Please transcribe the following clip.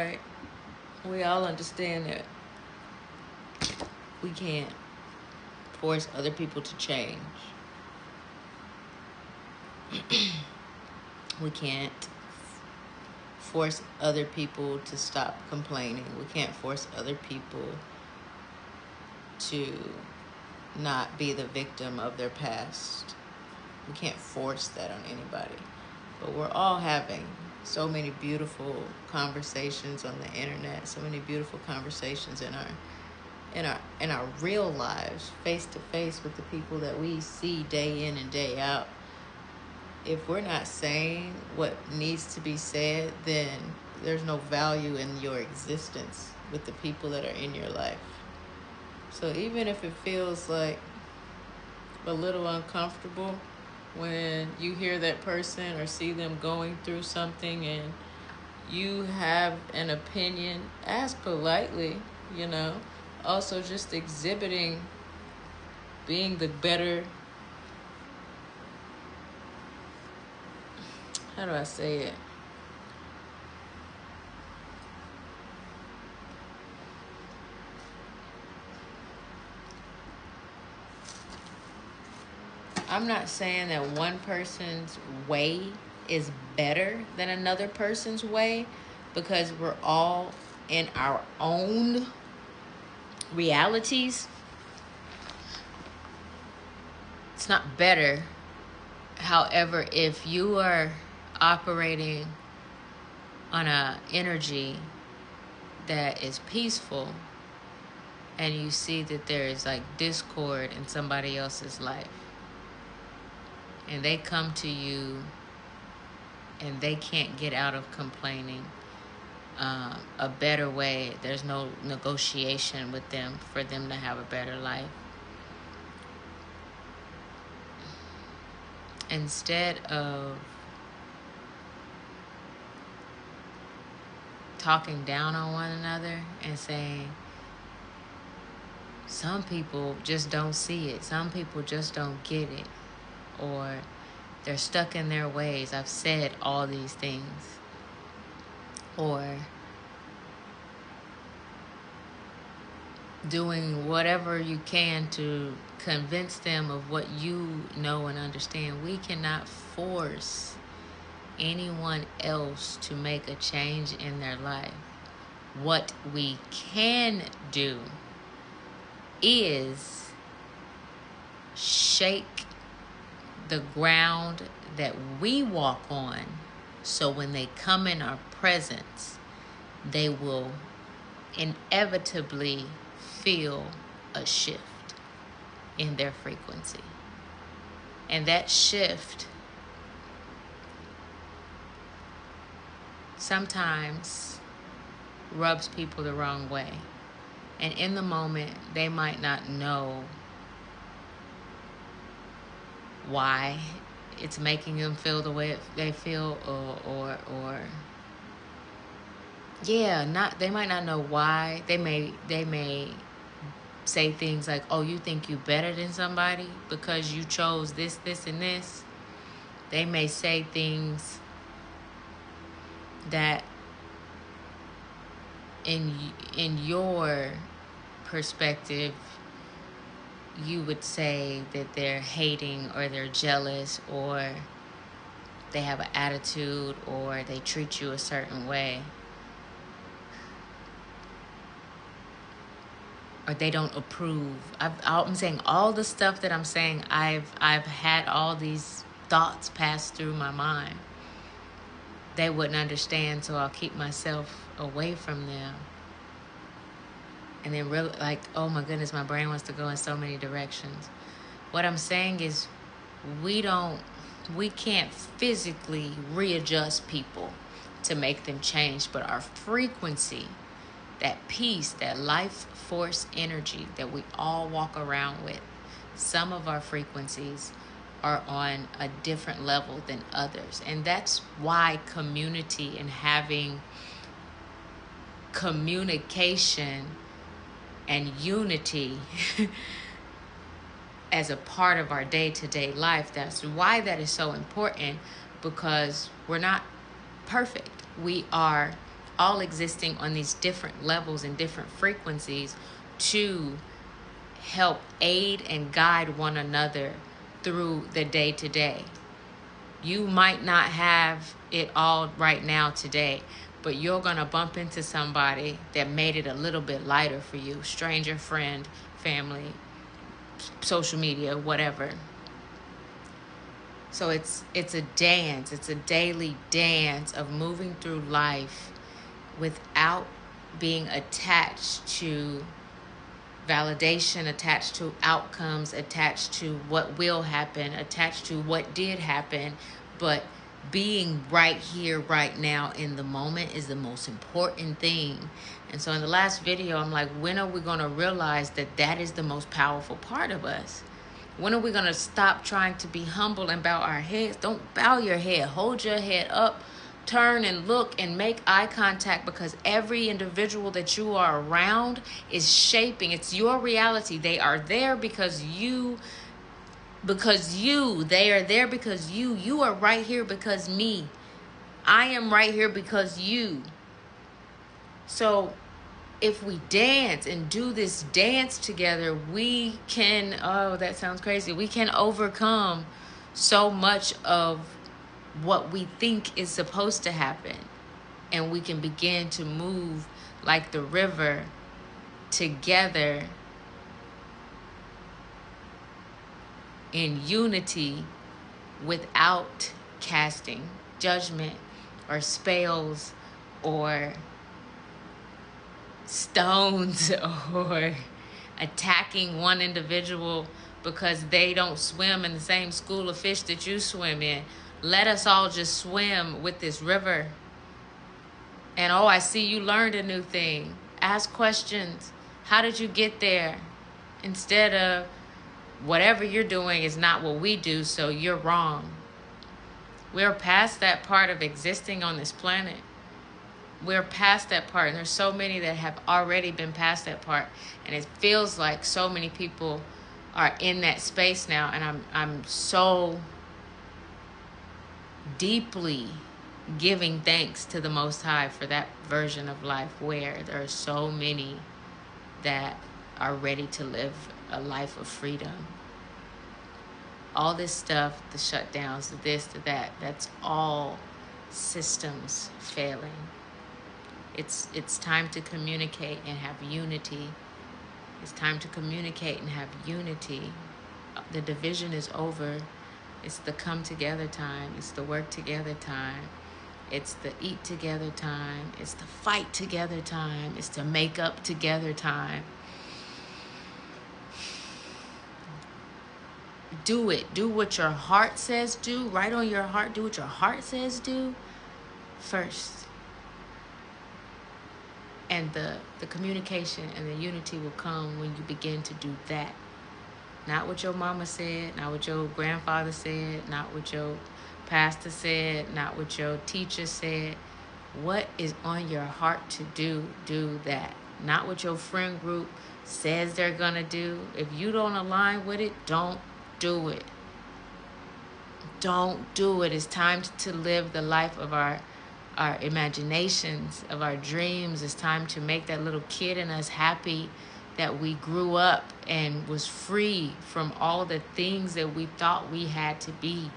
Right? We all understand that we can't force other people to change. We can't force other people to stop complaining. We can't force other people to not be the victim of their past. We can't force that on anybody. But we're all having so many beautiful conversations on the internet, so many beautiful conversations in our real lives, face to face with the people that we see day in and day out. If we're not saying what needs to be said, then there's no value in your existence with the people that are in your life. So even if it feels like a little uncomfortable when you hear that person or see them going through something and you have an opinion, ask politely, you know. Also, just exhibiting being the better, how do I say it? I'm not saying that one person's way is better than another person's way, because we're all in our own realities. It's not better. However, if you are operating on a energy that is peaceful and you see that there is like discord in somebody else's life and they come to you and they can't get out of complaining, a better way, there's no negotiation with them for them to have a better life. Instead of talking down on one another and saying, some people just don't see it, some people just don't get it, or they're stuck in their ways, I've said all these things, or doing whatever you can to convince them of what you know and understand. We cannot force anyone else to make a change in their life. What we can do is shake the ground that we walk on, so when they come in our presence, they will inevitably feel a shift in their frequency. And that shift sometimes rubs people the wrong way. And in the moment, they might not know why it's making them feel the way they feel, or they might not know why. They may say things like, oh, you think you better than somebody because you chose this, and this. They may say things that in your perspective you would say that they're hating, or they're jealous, or they have an attitude, or they treat you a certain way, or they don't approve. I'm saying all the stuff that I'm saying, I've had all these thoughts pass through my mind. They wouldn't understand, so I'll keep myself away from them. And then really, like, oh my goodness, my brain wants to go in so many directions. What I'm saying is, we can't physically readjust people to make them change, but our frequency, that peace, that life force energy that we all walk around with, some of our frequencies are on a different level than others. And that's why community and having communication and unity as a part of our day-to-day life, that's why that is so important, because we're not perfect. We are all existing on these different levels and different frequencies to help aid and guide one another through the day to day. You might not have it all right now today, but you're going to bump into somebody that made it a little bit lighter for you. Stranger, friend, family, social media, whatever. So it's a dance. It's a daily dance of moving through life without being attached to validation, attached to outcomes, attached to what will happen, attached to what did happen, but being right here, right now in the moment is the most important thing. And so in the last video, I'm like, when are we going to realize that that is the most powerful part of us? When are we going to stop trying to be humble and bow our heads? Don't bow your head. Hold your head up. Turn and look and make eye contact, because every individual that you are around is shaping. It's your reality. They are there because you. They are there because you are right here because me. I am right here because you. So if we dance and do this dance together, we can, oh, that sounds crazy. We can overcome so much of what we think is supposed to happen. And we can begin to move like the river together in unity without casting judgment or spells or stones or attacking one individual because they don't swim in the same school of fish that you swim in. Let us all just swim with this river. And oh, I see you learned a new thing. Ask questions. How did you get there? Instead of, whatever you're doing is not what we do, so you're wrong. We're past that part of existing on this planet. We're past that part, and there's so many that have already been past that part, and it feels like so many people are in that space now, and I'm so deeply giving thanks to the Most High for that version of life where there are so many that are ready to live a life of freedom. All this stuff, the shutdowns, the this, the that, that's all systems failing. It's time to communicate and have unity. It's time to communicate and have unity. The division is over. It's the come together time. It's the work together time. It's the eat together time. It's the fight together time. It's the make up together time. Do it. Do what your heart says do. Write on your heart. Do what your heart says do first. And the communication and the unity will come when you begin to do that. Not what your mama said, not what your grandfather said, not what your pastor said, not what your teacher said. What is on your heart to do that. Not what your friend group says they're gonna do. If you don't align with it, don't do it. Don't do it. It's time to live the life of our imaginations, of our dreams. It's time to make that little kid in us happy that we grew up and was free from all the things that we thought we had to be.